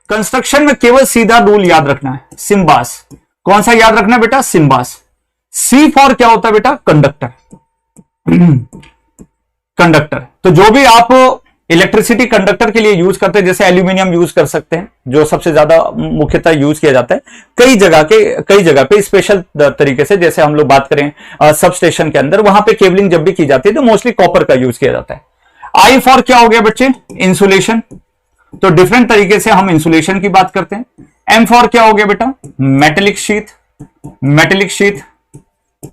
Construction में केवल सीधा रूल याद रखना है, सिम्बास। कौन सा याद रखना है बेटा? सिम्बास। सी फॉर क्या होता है बेटा? कंडक्टर। कंडक्टर। तो जो भी आप इलेक्ट्रिसिटी कंडक्टर के लिए यूज करते हैं, जैसे एल्यूमिनियम यूज कर सकते हैं, जो सबसे ज्यादा मुख्यतः यूज किया जाता है कई जगह पे स्पेशल तरीके से, जैसे हम लोग बात करें सब स्टेशन के अंदर, वहां पे केबलिंग जब भी की जाती है तो मोस्टली कॉपर का यूज किया जाता है। आई फॉर क्या हो गया बच्चे? इंसुलेशन। तो डिफरेंट तरीके से हम इंसुलेशन की बात करते हैं। एम फॉर क्या हो गया बेटा? Metallic sheath. मेटेलिक शीथ,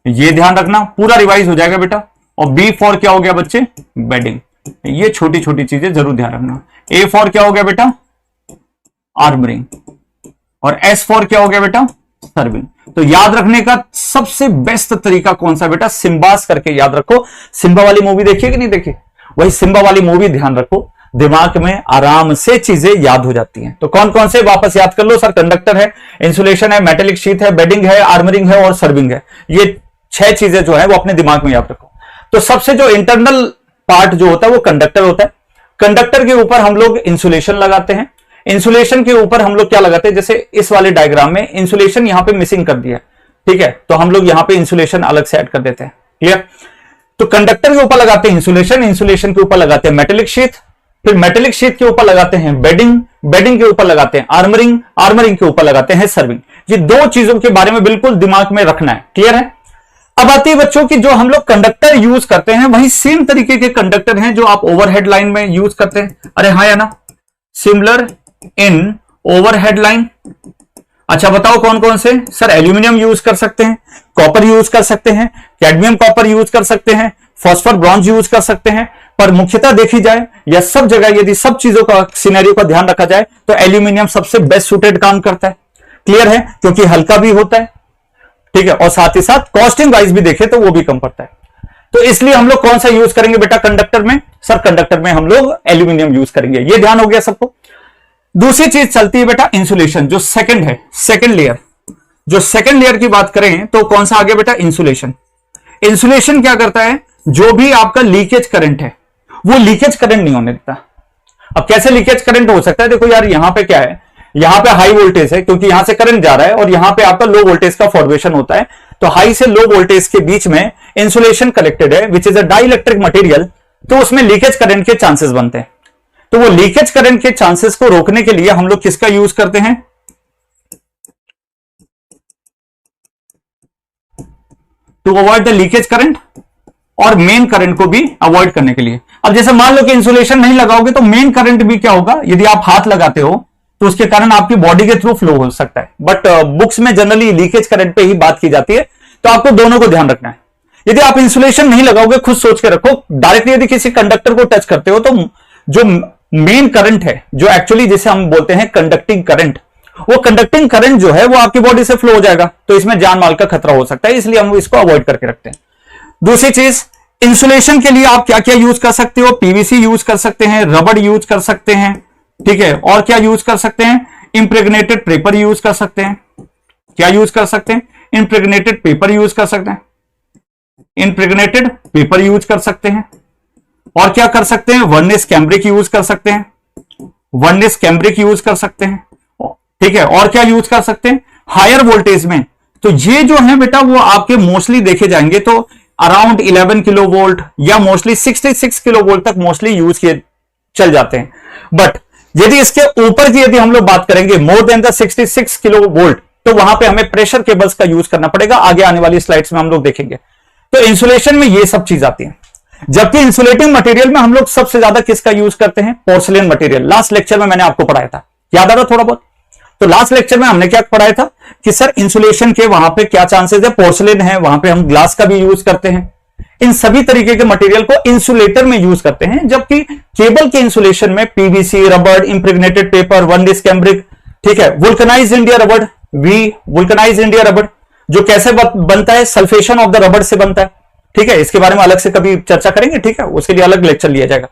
ये ध्यान रखना, पूरा रिवाइज हो जाएगा बेटा। और बी फॉर क्या हो गया बच्चे? बेडिंग। ये छोटी छोटी चीजें जरूर ध्यान रखना। ए फॉर क्या हो गया बेटा? आर्मरिंग। और एस फॉर क्या हो गया बेटा? सर्विंग। तो याद रखने का सबसे बेस्ट तरीका कौन सा बेटा? सिम्बास करके याद रखो। सिम्बा वाली मूवी देखिए कि नहीं देखी? वही सिम्बा वाली मूवी ध्यान रखो, दिमाग में आराम से चीजें याद हो जाती हैं। तो कौन कौन से वापस याद कर लो सर? कंडक्टर है, इंसुलेशन है, मेटेलिक शीथ है, बेडिंग है, आर्मरिंग है और सर्विंग है। ये 6 चीजें जो है वो अपने दिमाग में याद रखो। तो सबसे जो इंटरनल पार्ट जो होता है वो कंडक्टर होता है। कंडक्टर के ऊपर हम लोग इंसुलेशन लगाते हैं। इंसुलेशन के ऊपर हम लोग क्या लगाते हैं? जैसे इस वाले डायग्राम में इंसुलेशन यहां पे मिसिंग कर दिया, ठीक है, तो हम लोग यहां पे इंसुलेशन अलग से ऐड कर देते हैं। क्लियर? तो कंडक्टर के ऊपर लगाते हैं इंसुलेशन, इंसुलेशन के ऊपर लगाते हैं मेटेलिक शीथ, फिर मेटेलिक शीथ के ऊपर लगाते हैं बेडिंग, बेडिंग के ऊपर लगाते हैं आर्मरिंग, आर्मरिंग के ऊपर लगाते हैं सर्विंग। ये 2 चीजों के बारे में बिल्कुल दिमाग में रखना है। क्लियर है? अब आती है बच्चों की जो हम लोग कंडक्टर यूज करते हैं वही सेम तरीके के कंडक्टर हैं जो आप ओवरहेड लाइन में यूज करते हैं। अरे हाँ या ना? Similar in overhead line. अच्छा बताओ कौन कौन से? सर एल्यूमिनियम यूज कर सकते हैं, कॉपर यूज कर सकते हैं, कैडमियम कॉपर यूज कर सकते हैं, फॉस्फर ब्रॉन्ज यूज कर सकते हैं। पर मुख्यतः देखी जाए या सब जगह यदि सब चीजों का सिनेरियो का ध्यान रखा जाए तो एल्यूमिनियम सबसे बेस्ट सूटेड काम करता है। क्लियर है? क्योंकि हल्का भी होता है, ठीक है, और साथ ही साथ कॉस्टिंग वाइज भी देखे तो वो भी कम पड़ता है। तो इसलिए हम लोग कौन सा यूज करेंगे बेटा कंडक्टर में? सर कंडक्टर में हम लोग एल्यूमिनियम यूज करेंगे। ये ध्यान हो गया सबको। दूसरी चीज चलती है बेटा इंसुलेशन, जो सेकंड है, सेकंड लेयर। जो सेकंड लेयर की बात करें तो कौन सा आ गया बेटा? इंसुलेशन। इंसुलेशन क्या करता है? जो भी आपका लीकेज करंट है वो लीकेज करंट नहीं होने देता। अब कैसे लीकेज करंट हो सकता है? देखो यार, यहां पे क्या है, यहां पे हाई वोल्टेज है क्योंकि यहां से करंट जा रहा है, और यहां पे आपका लो वोल्टेज का फॉर्मेशन होता है। तो हाई से लो वोल्टेज के बीच में इंसुलेशन कलेक्टेड है, which is a dielectric material, तो उसमें लीकेज करंट के चांसेस बनते हैं। तो वो लीकेज करंट के चांसेस को रोकने के लिए हम लोग किसका यूज करते हैं? To avoid the leakage current और मेन करंट को भी अवॉइड करने के लिए। अब जैसे मान लो कि इंसुलेशन नहीं लगाओगे तो मेन करंट भी क्या होगा? यदि आप हाथ लगाते हो तो उसके कारण आपकी बॉडी के थ्रू फ्लो हो सकता है, बट बुक्स में जनरली लीकेज करंट पे ही बात की जाती है। तो आपको दोनों को ध्यान रखना है। यदि आप इंसुलेशन नहीं लगाओगे, खुद सोच के रखो, डायरेक्टली यदि किसी कंडक्टर को टच करते हो तो जो मेन करंट है, जो एक्चुअली जिसे हम बोलते हैं कंडक्टिंग करंट, वो कंडक्टिंग करंट जो है वो आपकी बॉडी से फ्लो हो जाएगा, तो इसमें जान माल का खतरा हो सकता है, इसलिए हम इसको अवॉइड करके रखते हैं। दूसरी चीज, इंसुलेशन के लिए आप क्या क्या यूज कर सकते हो? पीवीसी यूज कर सकते हैं, रबड़ यूज कर सकते हैं, ठीक है, और क्या यूज कर सकते हैं? इंप्रेग्नेटेड पेपर यूज कर सकते हैं। क्या यूज कर सकते हैं? इंप्रेग्नेटेड पेपर यूज कर सकते हैं। इंप्रेग्नेटेड पेपर यूज कर सकते हैं। और क्या कर सकते हैं? वर्निस कैम्ब्रिक यूज कर सकते हैं। वर्निस कैम्ब्रिक यूज कर सकते हैं, ठीक है। और क्या यूज कर सकते हैं? हायर वोल्टेज में तो ये जो है बेटा वो आपके मोस्टली देखे जाएंगे तो अराउंड 11 किलो वोल्ट या मोस्टली 66 किलो वोल्ट तक मोस्टली यूज किए चल जाते हैं। बट यदि इसके ऊपर की यदि हम लोग बात करेंगे more than the 66 kilo volt, तो वहां पे हमें प्रेशर केबल्स का यूज करना पड़ेगा। आगे आने वाली स्लाइड्स में हम लोग देखेंगे। तो इंसुलेशन में ये सब चीज आती है। जबकि इंसुलेटिंग मटेरियल में हम लोग सबसे ज्यादा किसका यूज करते हैं? Porcelain material. लास्ट लेक्चर में मैंने आपको पढ़ाया था, याद आ रहा थोड़ा बहुत? तो लास्ट लेक्चर में हमने क्या पढ़ाया था कि सर इंसुलेशन के वहां पे क्या चांसेस है? पोर्सिलेन है, वहां पे हम ग्लास का भी यूज करते हैं। इन सभी तरीके के मटेरियल को इंसुलेटर में यूज करते हैं। जबकि केबल के इंसुलेशन में पीवीसी, रबड़, इंप्रेग्नेटेड पेपर, वर्निस कैम्ब्रिक, ठीक है, वुल्कनाइज्ड इंडिया रबड़, वुल्कनाइज्ड इंडिया रबड़ जो कैसे बनता है? सल्फेशन ऑफ द रबड़ से बनता है, ठीक है। इसके बारे में अलग से कभी चर्चा करेंगे, ठीक है, उसके लिए अलग लेक्चर लिया जाएगा।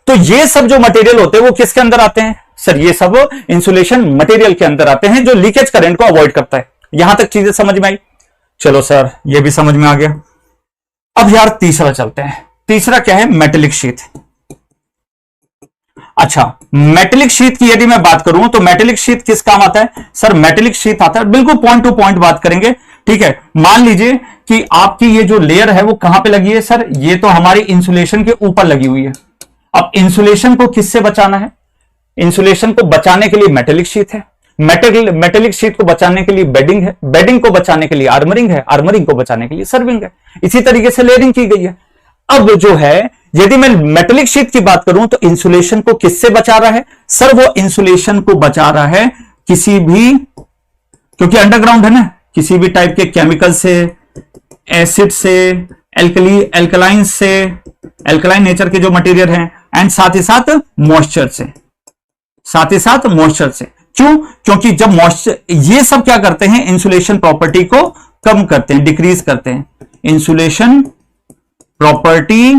तो ये सब जो मटेरियल होते हैं वो किसके अंदर आते हैं? सर ये सब इंसुलेशन मटेरियल के अंदर आते हैं जो लीकेज करंट को अवॉइड करता है। यहां तक चीजें समझ में आई? चलो सर ये भी समझ में आ गया। अब यार तीसरा चलते हैं। तीसरा क्या है? Metallic sheath. अच्छा, मेटेलिक शीट की यदि मैं बात करूं तो मेटेलिक शीट किस काम आता है सर? मेटेलिक शीट आता है, बिल्कुल पॉइंट टू पॉइंट बात करेंगे, ठीक है। मान लीजिए कि आपकी ये जो लेयर है वो कहां पे लगी है सर? ये तो हमारी इंसुलेशन के ऊपर लगी हुई है। अब इंसुलेशन को किससे बचाना है? इंसुलेशन को बचाने के लिए मेटेलिक शीट है, मेटेलिक शीट को बचाने के लिए बेडिंग है, बेडिंग को बचाने के लिए आर्मरिंग है, आर्मरिंग को बचाने के लिए सर्विंग है। इसी तरीके से लेयरिंग की गई है। अब जो है यदि मैं मेटेलिक शीट की बात करूं तो इंसुलेशन को किससे बचा रहा है सर? वो इंसुलेशन को बचा रहा है किसी भी, क्योंकि अंडरग्राउंड है ना, किसी भी टाइप के केमिकल से, एसिड से, एल्कलाइन से, एल्कलाइन नेचर के जो मटेरियल हैं, एंड साथ ही साथ मॉइस्चर से, साथ ही साथ मॉइस्चर से। क्यों? क्योंकि जब मॉइस्चर, ये सब क्या करते हैं? इंसुलेशन प्रॉपर्टी को कम करते हैं, डिक्रीज करते हैं, इंसुलेशन प्रॉपर्टी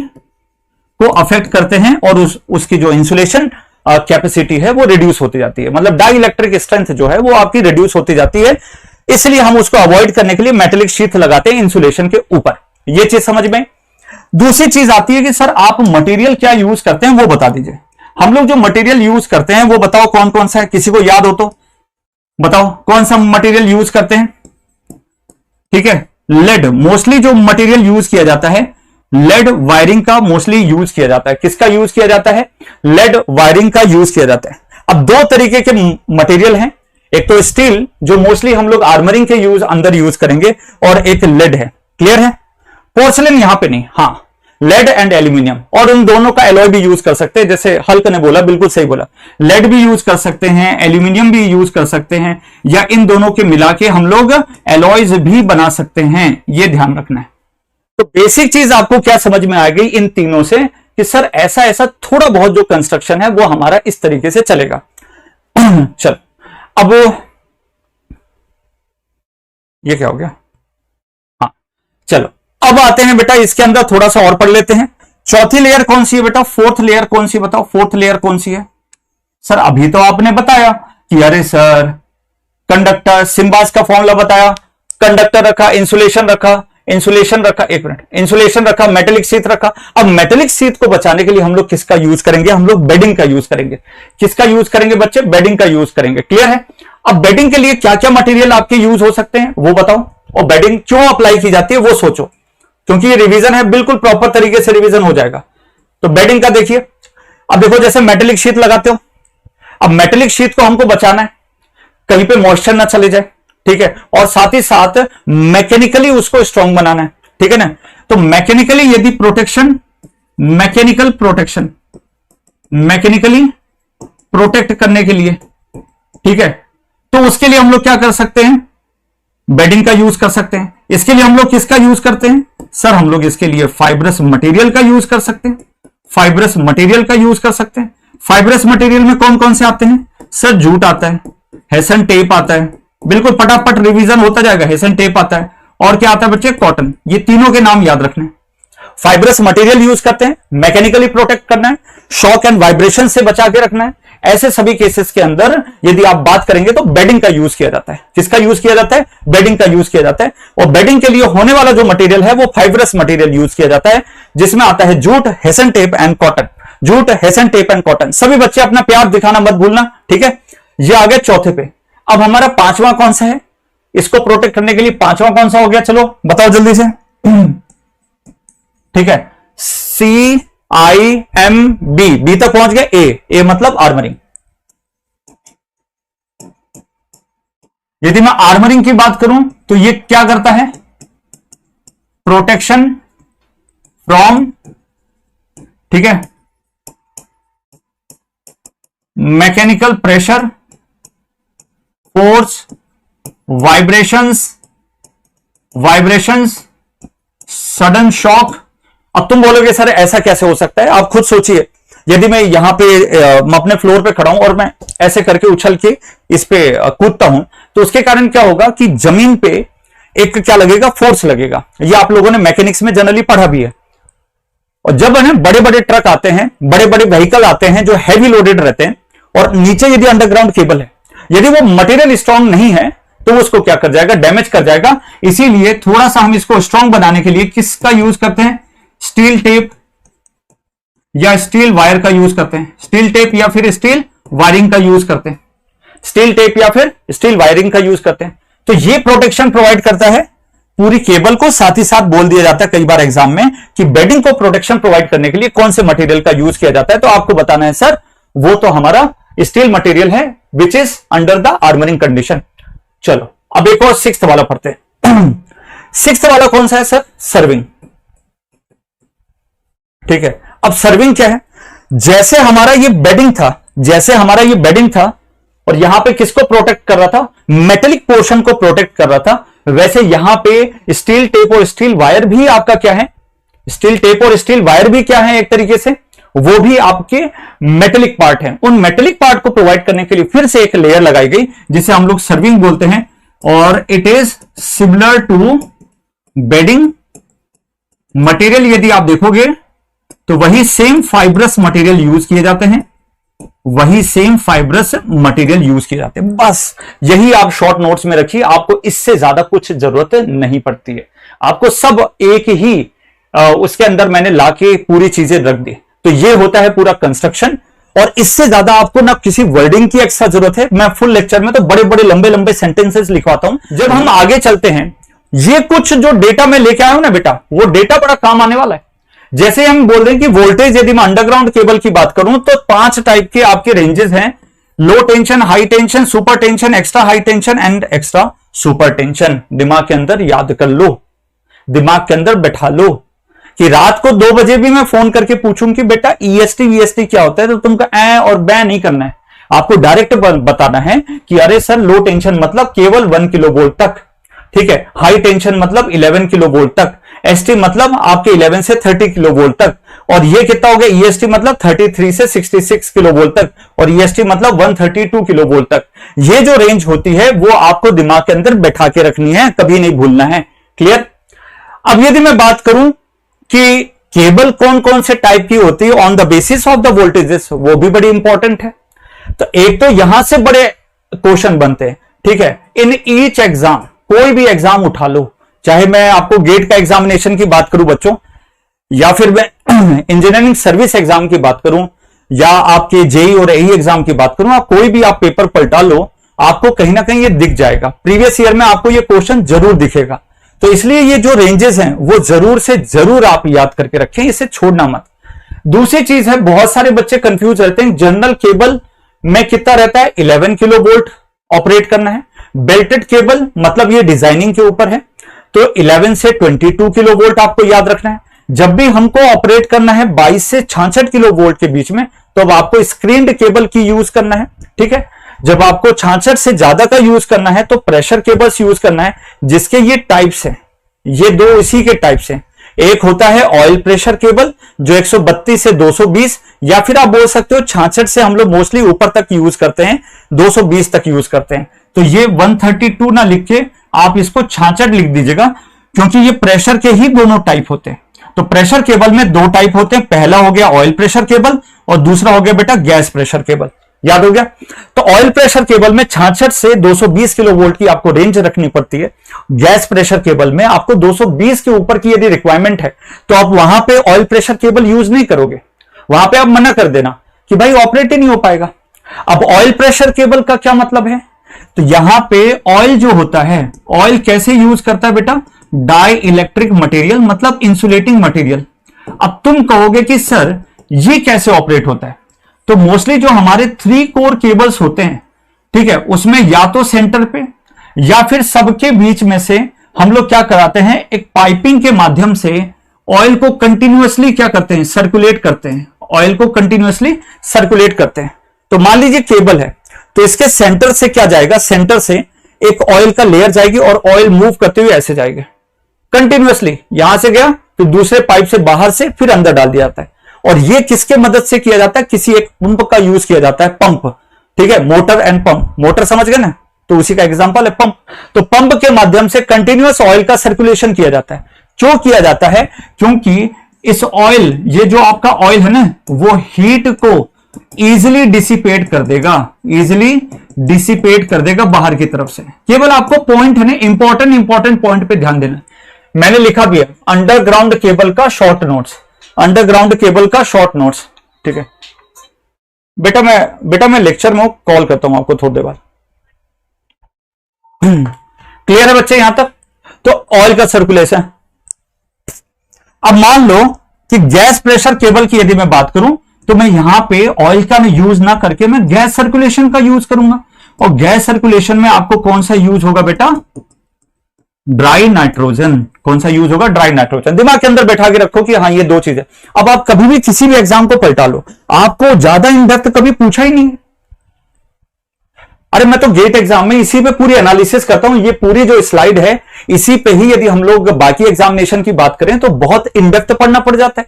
को अफेक्ट करते हैं और उसकी जो इंसुलेशन कैपेसिटी है वो रिड्यूस होती जाती है, मतलब डाई इलेक्ट्रिक स्ट्रेंथ जो है वो आपकी रिड्यूस होती जाती है। इसलिए हम उसको अवॉइड करने के लिए मेटेलिक शीट लगाते हैं इंसुलेशन के ऊपर। ये चीज समझ में। दूसरी चीज आती है कि सर आप मटेरियल क्या यूज करते हैं वो बता दीजिए। हम लोग जो मटेरियल यूज करते हैं वो बताओ कौन कौन सा है, किसी को याद हो तो बताओ कौन सा मटेरियल यूज करते हैं। ठीक है, लेड, मोस्टली जो मटेरियल यूज किया जाता है लेड वायरिंग का मोस्टली यूज किया जाता है। किसका यूज किया जाता है? लेड वायरिंग का यूज किया जाता है। अब दो तरीके के मटेरियल हैं, एक तो स्टील जो मोस्टली हम लोग आर्मरिंग के अंदर यूज करेंगे, और एक लेड है। क्लियर है? पोर्सलिन यहां पे नहीं, हाँ लेड एंड एल्यूमिनियम, और उन दोनों का एलॉय भी यूज कर सकते हैं। जैसे हल्क ने बोला, बिल्कुल सही बोला, लेड भी यूज कर सकते हैं, एल्यूमिनियम भी यूज कर सकते हैं, या इन दोनों के मिला के हम लोग एलॉयज भी बना सकते हैं। ये ध्यान रखना है। तो बेसिक चीज आपको क्या समझ में आ गई इन तीनों से कि सर ऐसा ऐसा थोड़ा बहुत जो कंस्ट्रक्शन है वो हमारा इस तरीके से चलेगा। चल, अब ये क्या हो गया? हाँ चलो, अब आते हैं बेटा इसके अंदर थोड़ा सा और पढ़ लेते हैं। चौथी लेयर कौन सी है बेटा? फोर्थ लेयर कौन सी? बताओ फोर्थ लेयर कौन सी है? सर अभी तो आपने बताया कि अरे सर कंडक्टर, सिम्बास का फॉर्मूला बताया, कंडक्टर रखा, इंसुलेशन रखा, इंसुलेशन रखा, एक मिनट, इंसुलेशन रखा, मेटेलिक शीट रखा। अब मेटेलिक शीट को बचाने के लिए हम लोग किसका यूज करेंगे? हम लोग बेडिंग का यूज करेंगे। किसका यूज करेंगे बच्चे? बेडिंग का यूज करेंगे। क्लियर है? अब बेडिंग के लिए क्या क्या मटेरियल आपके यूज हो सकते हैं वो बताओ, और बेडिंग क्यों अप्लाई की जाती है वो सोचो, क्योंकि ये रिवीजन है, बिल्कुल प्रॉपर तरीके से रिवीजन हो जाएगा। तो बेडिंग का देखिए, अब देखो जैसे मेटेलिक शीट लगाते हो, अब मेटेलिक शीट को हमको बचाना है, कहीं पे मॉइस्चर ना चले जाए, ठीक है, और साथ ही साथ मैकेनिकली उसको स्ट्रांग बनाना है, ठीक है ना। तो मैकेनिकली यदि प्रोटेक्शन, मैकेनिकली प्रोटेक्ट करने के लिए, ठीक है, तो उसके लिए हम लोग क्या कर सकते हैं? बेडिंग का यूज कर सकते हैं। इसके लिए हम लोग किसका यूज करते हैं? सर हम लोग इसके लिए फाइब्रस मटेरियल का यूज कर सकते हैं, फाइब्रस मटेरियल का यूज कर सकते हैं। फाइब्रस मटेरियल में कौन कौन से आते हैं? सर जूट आता है, हेसन टेप आता है, बिल्कुल फटाफट रिवीजन होता जाएगा, हेसन टेप आता है, और क्या आता है बच्चे? कॉटन। ये तीनों के नाम याद रखने। फाइब्रस मटेरियल यूज करते हैं, मैकेनिकली प्रोटेक्ट करना है, शॉक एंड वाइब्रेशन से बचा के रखना है। ऐसे सभी केसेस के अंदर यदि आप बात करेंगे तो बेडिंग का यूज किया जाता है। किसका यूज किया जाता है? बेडिंग का यूज किया जाता है। और बेडिंग के लिए होने वाला जो मटेरियल है वो फाइब्रस मटेरियल यूज किया जाता है, जिसमें आता है jute, hessian tape and cotton. Jute, hessian tape and cotton. सभी बच्चे अपना प्यार दिखाना मत भूलना, ठीक है। ये आ गया चौथे पे। अब हमारा पांचवा कौन सा है? इसको प्रोटेक्ट करने के लिए पांचवा कौन सा हो गया? चलो बताओ जल्दी से। ठीक है, CIMB, बी तक पहुंच गए। ए मतलब आर्मरिंग। यदि मैं आर्मरिंग की बात करूं तो ये क्या करता है? प्रोटेक्शन फ्रॉम, ठीक है, mechanical pressure, force, vibrations, sudden shock. अब तुम बोलोगे सर ऐसा कैसे हो सकता है? आप खुद सोचिए, यदि मैं यहां पे मैं अपने फ्लोर पे खड़ा हूं और मैं ऐसे करके उछल के इस पे कूदता हूं, तो उसके कारण क्या होगा कि जमीन पे एक क्या लगेगा? फोर्स लगेगा। ये आप लोगों ने मैकेनिक्स में जनरली पढ़ा भी है। और जब है ना बड़े बड़े ट्रक आते हैं, बड़े बड़े व्हीकल आते हैं जो हैवी लोडेड रहते हैं, और नीचे यदि अंडरग्राउंड केबल है, यदि वो मटेरियल स्ट्रांग नहीं है तो उसको क्या कर जाएगा? डैमेज कर जाएगा। इसीलिए थोड़ा सा हम इसको स्ट्रांग बनाने के लिए किसका यूज करते हैं? स्टील टेप या स्टील वायर का यूज करते हैं, स्टील टेप या फिर स्टील वायरिंग का यूज करते हैं, स्टील टेप या फिर स्टील वायरिंग का यूज करते हैं। तो ये प्रोटेक्शन प्रोवाइड करता है पूरी केबल को। साथ ही साथ बोल दिया जाता है कई बार एग्जाम में कि बेडिंग को प्रोटेक्शन प्रोवाइड करने के लिए कौन से मटेरियल का यूज किया जाता है, तो आपको बताना है सर वो तो हमारा स्टील मटेरियल है which is under the armouring condition. चलो अब एक और सिक्स्थ वाला पढ़ते हैं। सिक्स्थ वाला कौन सा है सर? सर्विंग। ठीक है, अब सर्विंग क्या है? जैसे हमारा ये बेडिंग था और यहां पे किसको प्रोटेक्ट कर रहा था? मेटेलिक पोर्शन को प्रोटेक्ट कर रहा था, वैसे यहां पे स्टील टेप और स्टील वायर भी आपका क्या है? स्टील टेप और स्टील वायर भी क्या है? एक तरीके से वो भी आपके मेटेलिक पार्ट है। उन मेटेलिक पार्ट को प्रोवाइड करने के लिए फिर से एक लेयर लगाई गई जिसे हम लोग सर्विंग बोलते हैं, और it is similar to bedding material. यदि आप देखोगे तो वही सेम फाइब्रस मटेरियल यूज किए जाते हैं, बस यही आप शॉर्ट नोट्स में रखिए, आपको इससे ज्यादा कुछ जरूरत नहीं पड़ती है। आपको सब एक ही उसके अंदर मैंने लाके पूरी चीजें रख दी। तो ये होता है पूरा कंस्ट्रक्शन, और इससे ज्यादा आपको ना किसी वर्डिंग की एक्स्ट्रा जरूरत है। मैं फुल लेक्चर में तो बड़े बड़े लंबे लंबे सेंटेंसेस लिखवाता हूं। जब हम आगे चलते हैं, ये कुछ जो डेटा मैं लेके आया हूं ना बेटा, वो डेटा बड़ा काम आने वाला है। जैसे हम बोल रहे हैं कि वोल्टेज, यदि मैं अंडरग्राउंड केबल की बात करूं तो 5 टाइप के आपके रेंजेस हैं, low tension, high tension, super tension, extra high tension and extra super tension. दिमाग के अंदर याद कर लो, दिमाग के अंदर बैठा लो कि रात को 2 बजे भी मैं फोन करके पूछूं कि बेटा ईएसटी वीएसटी क्या होता है, तो तुमको ए और बै नहीं करना है, आपको डायरेक्ट बताना है कि अरे सर लो टेंशन मतलब केवल 1 किलो वोल्ट तक, ठीक है, हाई टेंशन मतलब 11 किलो वोल्ट तक, एसटी मतलब आपके 11 से 30 किलो वोल्ट तक, और ये कितना हो गया? ईएसटी मतलब 33 से 66 किलो वोल्ट तक, और ईएसटी मतलब 132 किलो वोल्ट तक। ये जो रेंज होती है वो आपको दिमाग के अंदर बैठा के रखनी है, कभी नहीं भूलना है। क्लियर? अब यदि मैं बात करूं कि केबल कौन कौन से टाइप की होती है on the basis of the voltages, वो भी बड़ी इंपॉर्टेंट है। तो एक तो यहां से बड़े क्वेश्चन बनते हैं, ठीक है, इन ईच एग्जाम, कोई भी एग्जाम उठा लो, चाहे मैं आपको गेट का एग्जामिनेशन की बात करूं बच्चों, या फिर मैं इंजीनियरिंग सर्विस एग्जाम की बात करूं, या आपके जेई और एई एग्जाम की बात करूं, आप कोई भी आप पेपर पलटा लो, आपको कहीं ना कहीं ये दिख जाएगा। प्रीवियस ईयर में आपको ये क्वेश्चन जरूर दिखेगा। तो इसलिए ये जो रेंजेस हैं वो जरूर से जरूर आप याद करके रखें, इसे छोड़ना मत। दूसरी चीज है, बहुत सारे बच्चे कंफ्यूज रहते हैं, जनरल केबल में कितना रहता है? 11 किलो वोल्ट ऑपरेट करना है। बेल्टेड केबल मतलब ये डिजाइनिंग के ऊपर है, तो 11 से 22 किलो वोल्ट आपको याद रखना है। जब भी हमको ऑपरेट करना है 22 से 66 किलो वोल्ट के बीच में, तो अब आपको स्क्रीन्ड केबल की यूज करना है, ठीक है। जब आपको 66 से ज्यादा का यूज करना है तो प्रेशर केबल्स यूज करना है, जिसके ये टाइप्स हैं, ये दो इसी के टाइप्स हैं। एक होता है ऑयल प्रेशर केबल जो 132 से 220, या फिर आप बोल सकते हो 66 से हम लोग मोस्टली ऊपर तक यूज करते हैं, 220 तक यूज करते हैं। तो ये 132 ना लिख के आप इसको 66 लिख दीजिएगा, क्योंकि ये प्रेशर के ही दोनों टाइप होते हैं। तो प्रेशर केबल में 2 टाइप होते हैं, पहला हो गया ऑयल प्रेशर केबल और दूसरा हो गया बेटा गैस प्रेशर केबल। याद हो गया? तो ऑयल प्रेशर केबल में 66 से 220 किलो वोल्ट की आपको रेंज रखनी पड़ती है। गैस प्रेशर केबल में आपको 220 के ऊपर की यदि रिक्वायरमेंट है तो आप वहां पे ऑयल प्रेशर केबल यूज नहीं करोगे, वहां पे आप मना कर देना कि भाई ऑपरेट ही नहीं हो पाएगा। अब ऑयल प्रेशर केबल का क्या मतलब है? तो यहां पे ऑयल जो होता है, ऑयल कैसे यूज करता है बेटा? डाई इलेक्ट्रिक मटेरियल, मतलब इंसुलेटिंग मटेरियल। अब तुम कहोगे कि सर ये कैसे ऑपरेट होता है? तो मोस्टली जो हमारे 3 कोर केबल्स होते हैं, ठीक है, उसमें या तो सेंटर पे या फिर सबके बीच में से हम लोग क्या कराते हैं, एक पाइपिंग के माध्यम से ऑयल को कंटिन्यूअसली क्या करते हैं, सर्कुलेट करते हैं, ऑयल को कंटिन्यूअसली सर्कुलेट करते हैं। तो मान लीजिए केबल है, तो इसके सेंटर से क्या जाएगा, सेंटर से एक ऑयल का लेयर जाएगी और ऑयल मूव करते हुए ऐसे जाएगा कंटिन्यूअसली, यहां से गया फिर दूसरे पाइप से बाहर से फिर अंदर डाल दिया जाता है। और ये किसके मदद से किया जाता है? किसी एक पंप का यूज किया जाता है, पंप, ठीक है, मोटर एंड पंप। मोटर समझ गए ना, तो उसी का एग्जांपल है पंप। तो पंप के माध्यम से कंटिन्यूअस ऑयल का सर्कुलेशन किया जाता है। क्यों किया जाता है? क्योंकि इस ऑयल, ये जो आपका ऑयल है ना, वो हीट को इजिली डिसिपेट कर देगा, इजिली डिसिपेट कर देगा बाहर की तरफ से। केवल आपको पॉइंट है ना, इंपॉर्टेंट पॉइंट पे ध्यान देना। मैंने लिखा भी है अंडरग्राउंड केबल का शॉर्ट नोट्स, अंडरग्राउंड केबल का शॉर्ट नोट्स। ठीक है बेटा मैं लेक्चर में कॉल करता हूं आपको थोड़ी देर बाद। क्लियर है बच्चे यहां तक? तो ऑयल का सर्कुलेशन। अब मान लो कि गैस प्रेशर केबल की यदि मैं बात करूं तो मैं यहां पे ऑयल का यूज ना करके मैं गैस सर्कुलेशन का यूज करूंगा। और गैस सर्कुलेशन में आपको कौन सा यूज होगा बेटा? Dry nitrogen. कौन सा यूज होगा? Dry nitrogen. दिमाग के अंदर बैठा के रखो कि हाँ ये दो चीजें। अब आप कभी भी किसी भी एग्जाम को पलटा लो, आपको ज्यादा इन डेप्थ कभी पूछा ही नहीं। अरे मैं तो गेट एग्जाम में इसी पे पूरी एनालिसिस करता हूं। ये पूरी जो स्लाइड है इसी पे ही यदि हम लोग बाकी एग्जामिनेशन की बात करें तो बहुत इन डेप्थ पढ़ना पड़ जाता है।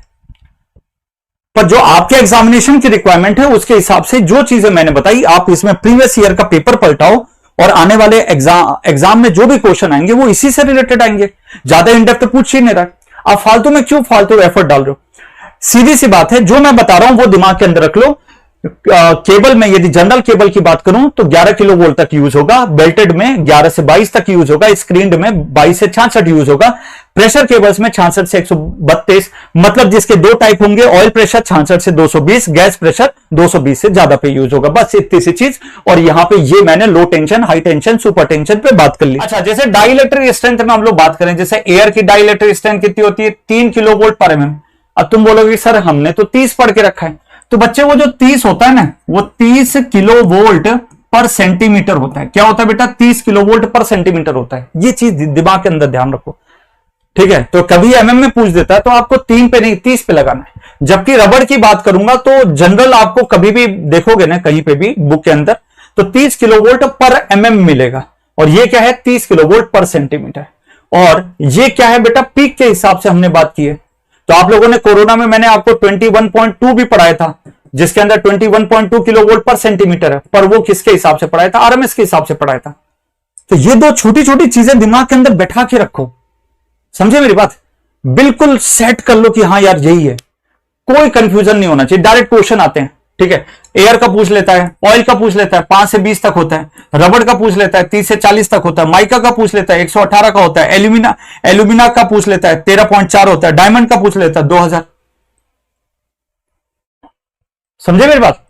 पर जो आपके एग्जामिनेशन की रिक्वायरमेंट है उसके हिसाब से जो चीजें मैंने बताई, आप इसमें प्रीवियस ईयर का पेपर पलटाओ और आने वाले एग्जाम में जो भी क्वेश्चन आएंगे वो इसी से रिलेटेड आएंगे। ज्यादा इन डेप्थ पूछ ही नहीं रहा। आप फालतू में क्यों फालतू एफर्ट डाल रहे हो? सीधी सी बात है, जो मैं बता रहा हूं वो दिमाग के अंदर रख लो। केबल में यदि जनरल केबल की बात करूं तो 11 किलो वोल्ट तक यूज होगा, बेल्टेड में 11 से 22 तक यूज होगा, स्क्रीन्ड में 22 से 66 यूज होगा, प्रेशर केबल्स में 66 से 132, मतलब जिसके दो टाइप होंगे, ऑयल प्रेशर 66 से 220, गैस प्रेशर 220 से ज्यादा पे यूज होगा। बस इतनी सी चीज। और यहां पे ये मैंने low tension, high tension, super tension पे बात कर ली। अच्छा, जैसे डाइलेक्ट्रिक स्ट्रेंथ में हम लोग बात करें, जैसे एयर की डाइलेक्ट्रिक स्ट्रेंथ कितनी होती है? 3 किलो वोल्ट पर एमएम। अब तुम बोलोगे सर हमने तो 30 पढ़ के रखा है। तो बच्चे वो जो 30 होता है ना, वो 30 किलो वोल्ट पर सेंटीमीटर होता है। क्या होता है बेटा? 30 किलो वोल्ट पर सेंटीमीटर होता है। ये चीज दिमाग के अंदर ध्यान रखो। ठीक है, तो कभी एमएम में पूछ देता है तो आपको 3 पे नहीं 30 पे लगाना है। जबकि रबड़ की बात करूंगा तो जनरल आपको कभी भी देखोगे ना कहीं पे भी बुक के अंदर तो 30 किलो वोल्ट पर एमएम मिलेगा। और ये क्या है? 30 किलो वोल्ट पर सेंटीमीटर। और ये क्या है बेटा? पीक के हिसाब से हमने बात की है। तो आप लोगों ने कोरोना में मैंने आपको 21.2 भी पढ़ाया था, जिसके अंदर 21.2 किलो वोल्ट पर सेंटीमीटर है, पर वो किसके हिसाब से पढ़ाया था? आरएमएस के हिसाब से पढ़ाया था। तो ये दो छोटी छोटी चीजें दिमाग के अंदर बैठा के रखो। समझे मेरी बात? बिल्कुल सेट कर लो कि हाँ यार यही है। कोई कंफ्यूजन नहीं होना चाहिए। डायरेक्ट क्वेश्चन आते हैं। ठीक है, एयर का पूछ लेता है, ऑयल का पूछ लेता है, 5 से 20 तक होता है, रबड़ का पूछ लेता है 30 से 40 तक होता है, माइका का पूछ लेता है 118 का होता है, एल्यूमिना का पूछ लेता है 13.4 होता है, डायमंड का पूछ लेता है 2000। समझे मेरी बात?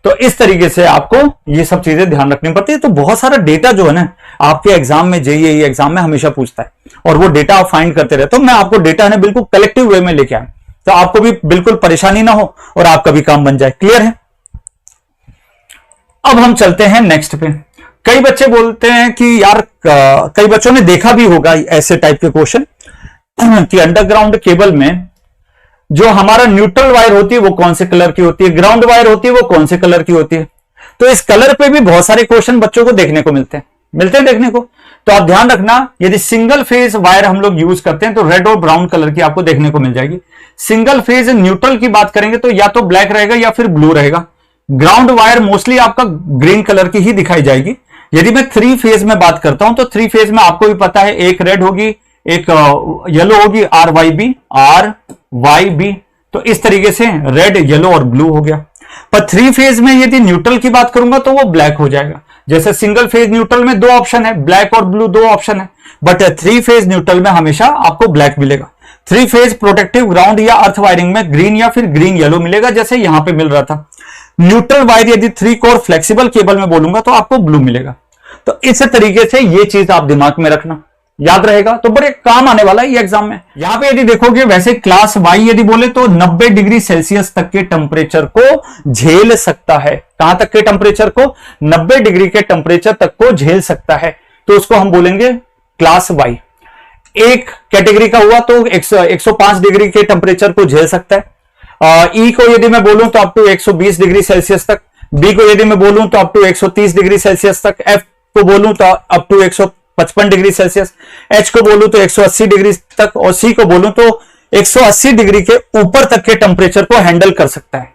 तो इस तरीके से आपको ये सब चीजें ध्यान रखनी पड़ती है। तो बहुत सारा डेटा जो है ना आपके एग्जाम में, जेईई एग्जाम में हमेशा पूछता है और वो डेटा आप फाइंड करते रहते हो। मैं आपको डेटा है बिल्कुल कलेक्टिव वे में लेके आया तो आपको भी बिल्कुल परेशानी ना हो और आपका भी काम बन जाए। क्लियर है? अब हम चलते हैं नेक्स्ट पे। कई बच्चे बोलते हैं कि यार कई बच्चों ने देखा भी होगा ऐसे टाइप के क्वेश्चन कि अंडरग्राउंड केबल में जो हमारा न्यूट्रल वायर होती है वो कौन से कलर की होती है, ग्राउंड वायर होती है वो कौन से कलर की होती है। तो इस कलर पे भी बहुत सारे क्वेश्चन बच्चों को देखने को मिलते हैं देखने को। तो आप ध्यान रखना, यदि सिंगल फेज वायर हम लोग यूज करते हैं तो रेड और ब्राउन कलर की आपको देखने को मिल जाएगी। सिंगल फेज न्यूट्रल की बात करेंगे तो या तो ब्लैक रहेगा या फिर ब्लू रहेगा। ग्राउंड वायर मोस्टली आपका ग्रीन कलर की ही दिखाई जाएगी। यदि मैं 3 फेज में बात करता हूं तो 3 फेज में आपको भी पता है, एक रेड होगी, एक येलो होगी, RYB। तो इस तरीके से रेड, येलो और ब्लू हो गया। पर 3 फेज में यदि न्यूट्रल की बात करूंगा तो वो ब्लैक हो जाएगा। जैसे सिंगल फेज न्यूट्रल में 2 ऑप्शन है, ब्लैक और ब्लू 2 ऑप्शन है, बट 3 फेज न्यूट्रल में हमेशा आपको ब्लैक मिलेगा। 3 फेज प्रोटेक्टिव ग्राउंड या अर्थ वायरिंग में ग्रीन या फिर ग्रीन येलो मिलेगा, जैसे यहां पे मिल रहा था। न्यूट्रल वायर यदि 3 कोर फ्लेक्सिबल केबल में बोलूंगा तो आपको ब्लू मिलेगा। तो इस तरीके से ये चीज आप दिमाग में रखना, याद रहेगा तो बड़े काम आने वाला है ये एग्जाम में। यहां पे यदि देखोगे वैसे क्लास वाई यदि बोले तो 90 डिग्री सेल्सियस तक के टेम्परेचर को झेल सकता है। कहां तक के टेम्परेचर को? 90 डिग्री के टेम्परेचर तक को झेल सकता है, तो उसको हम बोलेंगे क्लास वाई। एक कैटेगरी का हुआ तो 105 डिग्री के टेम्परेचर को झेल सकता है। ई को यदि मैं बोलूं तो अप टू 120 डिग्री सेल्सियस तक, बी को यदि मैं बोलूं तो अप टू 130 डिग्री सेल्सियस तक, एफ को बोलूं तो up to 155 degree Celsius, H को बोलूं तो 180 डिग्री तक, और सी को बोलूं तो 180 डिग्री के ऊपर तक के टेम्परेचर को हैंडल कर सकता है।